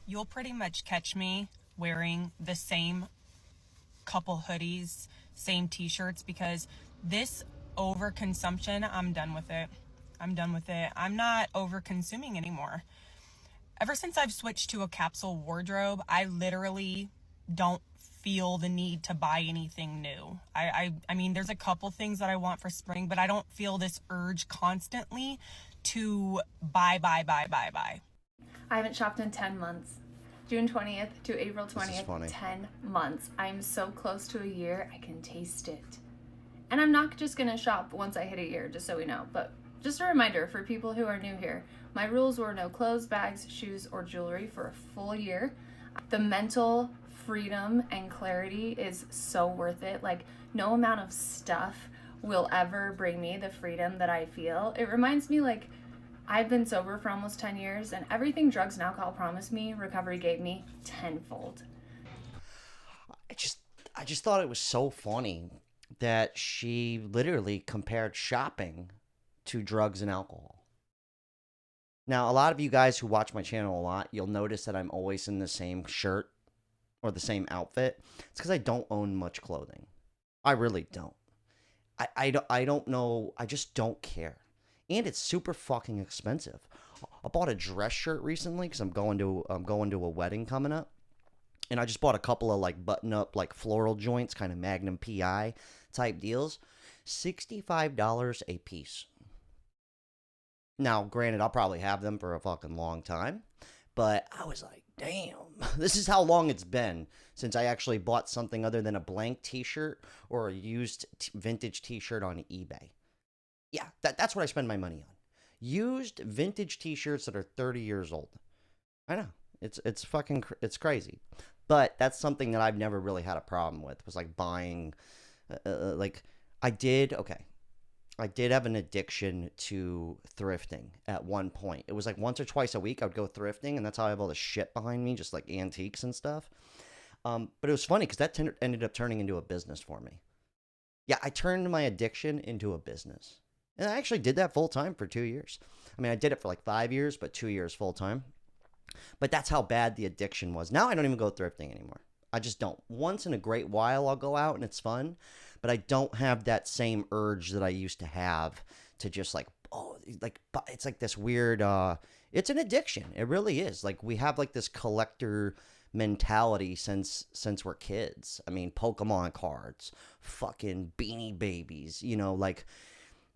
you'll pretty much catch me wearing the same couple hoodies, same t-shirts, because this overconsumption, I'm done with it. I'm not over consuming anymore. Ever since I've switched to a capsule wardrobe, I literally don't feel the need to buy anything new. I mean, there's a couple things that I want for spring, but I don't feel this urge constantly to buy. I haven't shopped in 10 months. June 20th to April 20th, 10 months. I'm so close to a year, I can taste it. And I'm not just gonna shop once I hit a year, just so we know, but just a reminder for people who are new here, my rules were no clothes, bags, shoes, or jewelry for a full year. The mental freedom and clarity is so worth it. Like, no amount of stuff will ever bring me the freedom that I feel. It reminds me, like, I've been sober for almost 10 years, and everything drugs and alcohol promised me, recovery gave me tenfold. I just thought it was so funny that she literally compared shopping to drugs and alcohol. Now, a lot of you guys who watch my channel a lot, you'll notice that I'm always in the same shirt or the same outfit. It's because I don't own much clothing. I really don't. I don't know. I just don't care. And it's super fucking expensive. I bought a dress shirt recently because I'm going to a wedding coming up. And I just bought a couple of like button up like floral joints, kind of Magnum PI type deals. $65 a piece. Now, granted, I'll probably have them for a fucking long time. But I was like, damn, this is how long it's been since I actually bought something other than a blank t-shirt or a used vintage t-shirt on eBay. Yeah, that's what I spend my money on. Used vintage t-shirts that are 30 years old. I know. It's crazy. But that's something that I've never really had a problem with, was like buying, I did have an addiction to thrifting at one point. It was like once or twice a week I would go thrifting, and that's how I have all the shit behind me, just like antiques and stuff. But it was funny because that ended up turning into a business for me. Yeah, I turned my addiction into a business. And I actually did that full time for 2 years. I mean, I did it for like 5 years, but 2 years full time. But that's how bad the addiction was. Now I don't even go thrifting anymore. I just don't. Once in a great while I'll go out and it's fun, but I don't have that same urge that I used to have to just like, oh, like, it's like this weird, it's an addiction. It really is. Like, we have like this collector mentality since we're kids. I mean, Pokemon cards, fucking Beanie Babies, you know, like,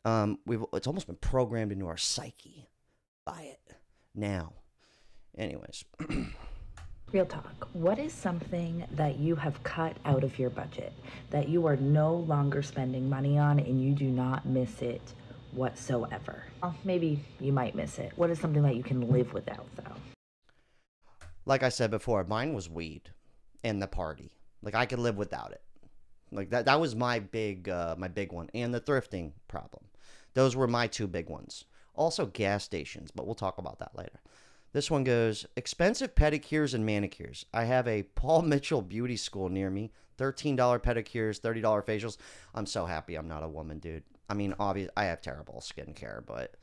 it's almost been programmed into our psyche. Buy it now. Anyways. Real talk. What is something that you have cut out of your budget that you are no longer spending money on and you do not miss it whatsoever? Well, maybe you might miss it. What is something that you can live without, though? Like I said before, mine was weed and the party. Like, I could live without it. Like, that was my big one. And the thrifting problem. Those were my two big ones. Also gas stations, but we'll talk about that later. This one goes, expensive pedicures and manicures. I have a Paul Mitchell beauty school near me. $13 pedicures, $30 facials. I'm so happy I'm not a woman, dude. I mean, obviously, I have terrible skincare, but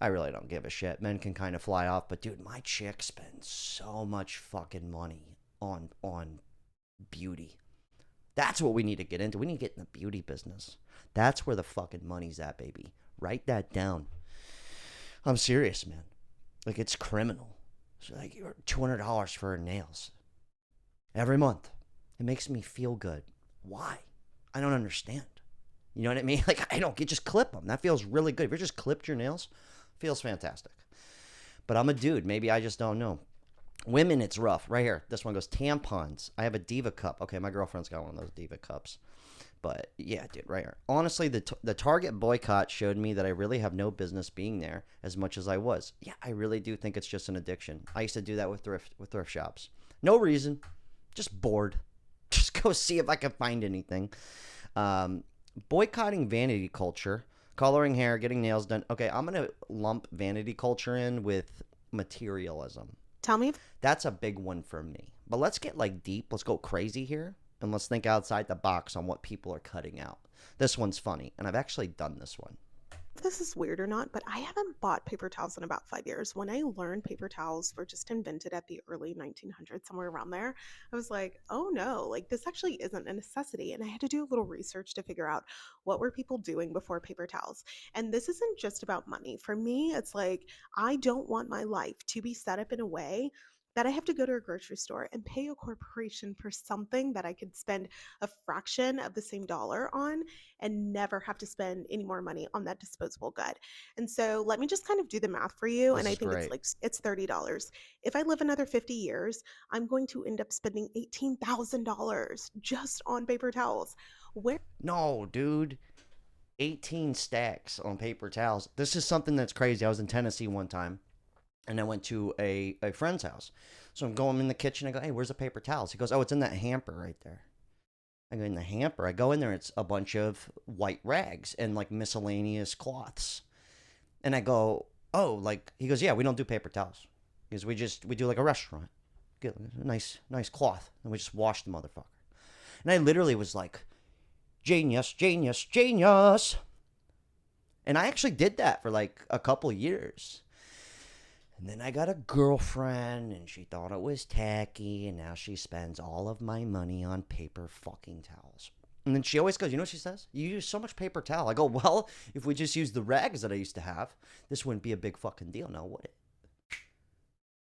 I really don't give a shit. Men can kind of fly off, but dude, my chick spends so much fucking money on beauty. That's what we need to get into. We need to get in the beauty business. That's where the fucking money's at, baby. Write that down. I'm serious, man. Like, it's criminal. So, like, $200 for her nails every month. It makes me feel good. Why? I don't understand. You know what I mean? Like, I don't get, just clip them. That feels really good. If you just clipped your nails, feels fantastic. But I'm a dude. Maybe I just don't know. Women, it's rough. Right here. This one goes, tampons. I have a Diva cup. Okay, my girlfriend's got one of those Diva cups. But yeah, dude, right here. Honestly, the Target boycott showed me that I really have no business being there as much as I was. Yeah, I really do think it's just an addiction. I used to do that with thrift shops. No reason. Just bored. Just go see if I can find anything. Boycotting vanity culture. Coloring hair, getting nails done. Okay, I'm going to lump vanity culture in with materialism. Tell me. That's a big one for me. But let's get like deep. Let's go crazy here. And let's think outside the box on what people are cutting out. This one's funny, and I've actually done this one. this is weird or not, but I haven't bought paper towels in about 5 years. When I learned paper towels were just invented at the early 1900s, somewhere around there, I was like, oh no, like this actually isn't a necessity. And I had to do a little research to figure out what were people doing before paper towels. And this isn't just about money. For me, it's like, I don't want my life to be set up in a way that I have to go to a grocery store and pay a corporation for something that I could spend a fraction of the same dollar on and never have to spend any more money on that disposable good. And so let me just kind of do the math for you. This And I is think great. it's $30. If I live another 50 years, I'm going to end up spending $18,000 just on paper towels. Where No, dude. 18 stacks on paper towels. This is something that's crazy. I was in Tennessee one time, and I went to a friend's house. So I'm going in the kitchen. I go, hey, where's the paper towels? He goes, oh, it's in that hamper right there. I go, in the hamper. I go in there. It's a bunch of white rags and like miscellaneous cloths. And I go, oh, like, he goes, yeah, we don't do paper towels. Because we do like a restaurant. Get a nice cloth. And we just wash the motherfucker. And I literally was like, genius, genius, genius. And I actually did that for like a couple years. And then I got a girlfriend, and she thought it was tacky, and now she spends all of my money on paper fucking towels. And then she always goes, you know what she says? You use so much paper towel. I go, well, if we just use the rags that I used to have, this wouldn't be a big fucking deal now, would it?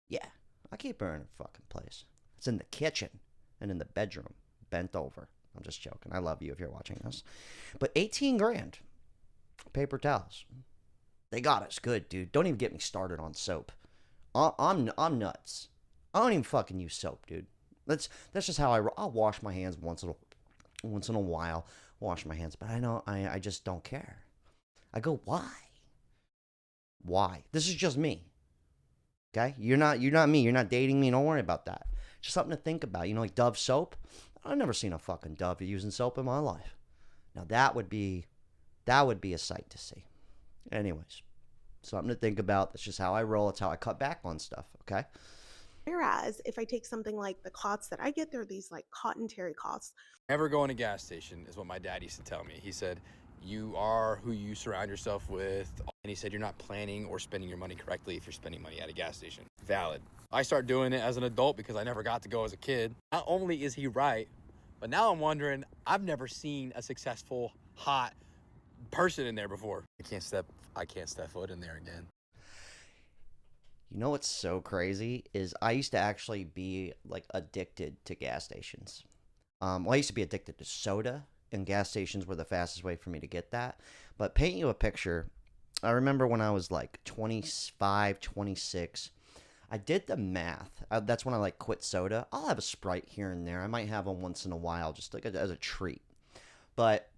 Yeah, I keep her in a fucking place. It's in the kitchen and in the bedroom, bent over. I'm just joking. I love you if you're watching this. But 18 grand, paper towels. They got us good, dude. Don't even get me started on soap. I'm nuts. I don't even fucking use soap, dude. That's just how I'll wash my hands once in a while. Wash my hands, but I just don't care. I go, why? Why? This is just me. Okay? You're not me. You're not dating me. Don't worry about that. Just something to think about. You know, like Dove soap. I've never seen a fucking Dove using soap in my life. Now that would be a sight to see. Anyways, something to think about. That's just how I roll. It's how I cut back on stuff, okay? Whereas if I take something like the cloths that I get, they're these like cotton terry cloths. Never go in a gas station is what my dad used to tell me. He said, you are who you surround yourself with. And he said, you're not planning or spending your money correctly if you're spending money at a gas station. Valid. I started doing it as an adult because I never got to go as a kid. Not only is he right, but now I'm wondering, I've never seen a successful, hot person in there before. I can't step foot in there again. You know what's so crazy is I used to actually be like addicted to gas stations. Well, I used to be addicted to soda, and gas stations were the fastest way for me to get that. But paint you a picture, I remember when I was like 25, 26, I did the math. That's when I like quit soda. I'll have a Sprite here and there. I might have one once in a while, just like as a treat. But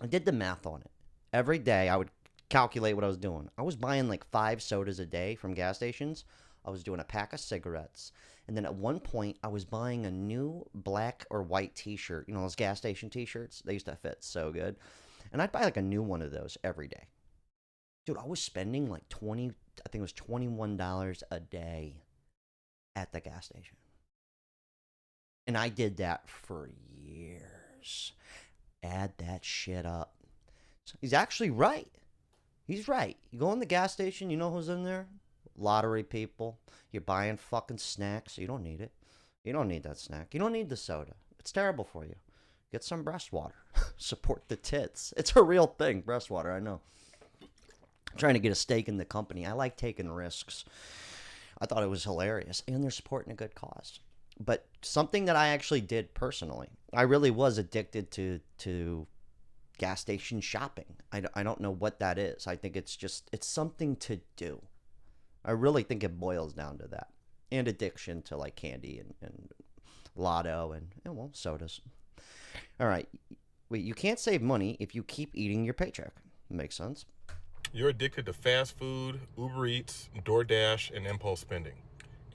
I did the math on it. Every day I would calculate what I was doing. I was buying like 5 sodas a day from gas stations. I was doing a pack of cigarettes. And then at one point, I was buying a new black or white t-shirt. You know, those gas station t-shirts? They used to fit so good. And I'd buy like a new one of those every day. Dude, I was spending like I think it was $21 a day at the gas station. And I did that for years. Add that shit up. So he's actually right. He's right. You go in the gas station, you know who's in there? Lottery people. You're buying fucking snacks. You don't need it. You don't need that snack. You don't need the soda. It's terrible for you. Get some breast water. Support the tits. It's a real thing, breast water, I know. I'm trying to get a stake in the company. I like taking risks. I thought it was hilarious. And they're supporting a good cause. But something that I actually did personally, I really was addicted to gas station shopping. I don't know what that is. I think it's something to do. I really think it boils down to that. And addiction to like candy and lotto and well, sodas. All right. Wait, you can't save money if you keep eating your paycheck. Makes sense. You're addicted to fast food, Uber Eats, DoorDash, and impulse spending.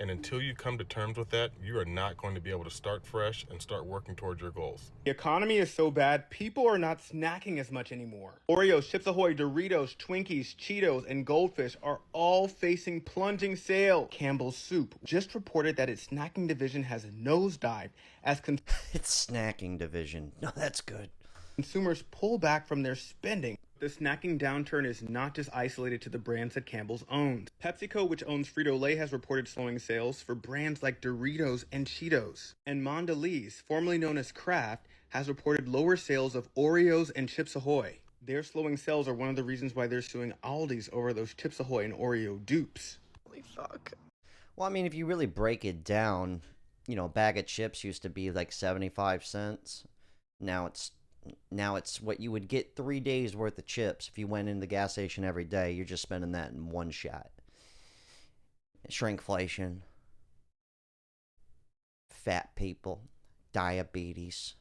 And until you come to terms with that, you are not going to be able to start fresh and start working towards your goals. The economy is so bad, people are not snacking as much anymore. Oreos, Chips Ahoy, Doritos, Twinkies, Cheetos, and Goldfish are all facing plunging sale. Campbell's Soup just reported that its snacking division has nosedived as It's snacking division. No, that's good. consumers pull back from their spending. The snacking downturn is not just isolated to the brands that Campbell's owns. PepsiCo, which owns Frito-Lay, has reported slowing sales for brands like Doritos and Cheetos. And Mondelez, formerly known as Kraft, has reported lower sales of Oreos and Chips Ahoy. Their slowing sales are one of the reasons why they're suing Aldi's over those Chips Ahoy and Oreo dupes. Holy fuck. Well, I mean, if you really break it down, you know, a bag of chips used to be like 75 cents. Now it's what you would get 3 days worth of chips. If you went in the gas station every day, you're just spending that in one shot. Shrinkflation, fat people, diabetes.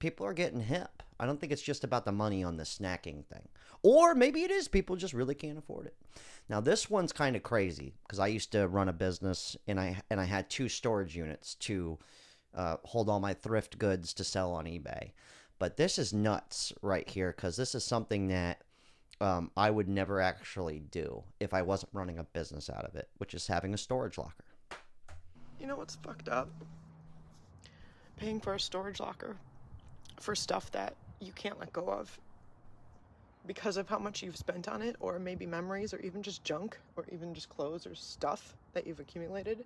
People are getting hip. I don't think it's just about the money on the snacking thing. Or maybe it is. People just really can't afford it. Now, this one's kind of crazy because I used to run a business and I had 2 storage units to hold all my thrift goods to sell on eBay. But this is nuts right here because this is something that I would never actually do if I wasn't running a business out of it, which is having a storage locker. You know what's fucked up? Paying for a storage locker for stuff that you can't let go of because of how much you've spent on it, or maybe memories, or even just junk, or even just clothes or stuff that you've accumulated.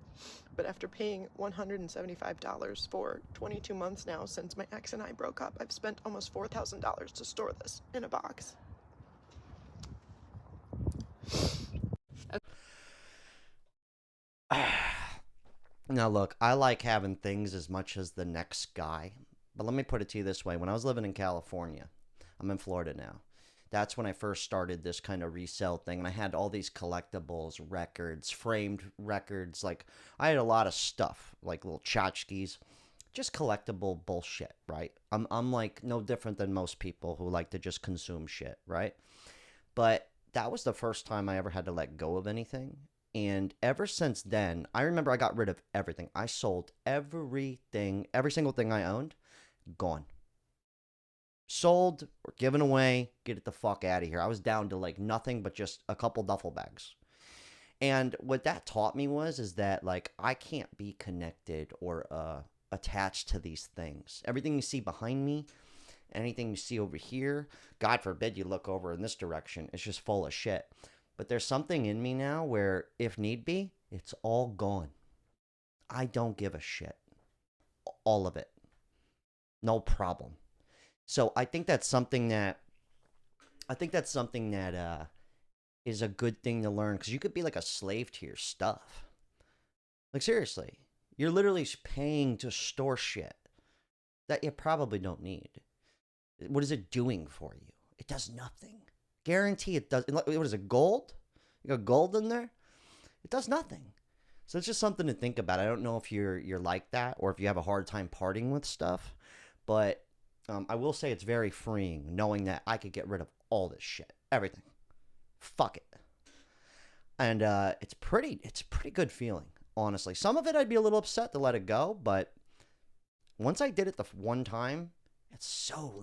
But after paying $175 for 22 months now since my ex and I broke up, I've spent almost $4,000 to store this in a box. Now, look, I like having things as much as the next guy. But let me put it to you this way. When I was living in California, I'm in Florida now. That's when I first started this kind of resell thing. And I had all these collectibles, records, framed records. Like, I had a lot of stuff, like little tchotchkes. Just collectible bullshit, right? I'm like no different than most people who like to just consume shit, right? But that was the first time I ever had to let go of anything. And ever since then, I remember I got rid of everything. I sold everything, every single thing I owned, gone. Sold or given away, get it the fuck out of here. I was down to like nothing but just a couple duffel bags. And what that taught me is that like I can't be connected or attached to these things. Everything you see behind me, anything you see over here, God forbid you look over in this direction, it's just full of shit. But there's something in me now where, if need be, it's all gone. I don't give a shit. All of it. No problem. So I think that's something that is a good thing to learn, because you could be like a slave to your stuff. Like, seriously. You're literally paying to store shit that you probably don't need. What is it doing for you? It does nothing. Guarantee it does. What is it, gold? You got gold in there? It does nothing. So it's just something to think about. I don't know if you're like that or if you have a hard time parting with stuff, but I will say it's very freeing knowing that I could get rid of all this shit, everything. Fuck it. And it's pretty good feeling, honestly. Some of it I'd be a little upset to let it go, but once I did it the one time, it's so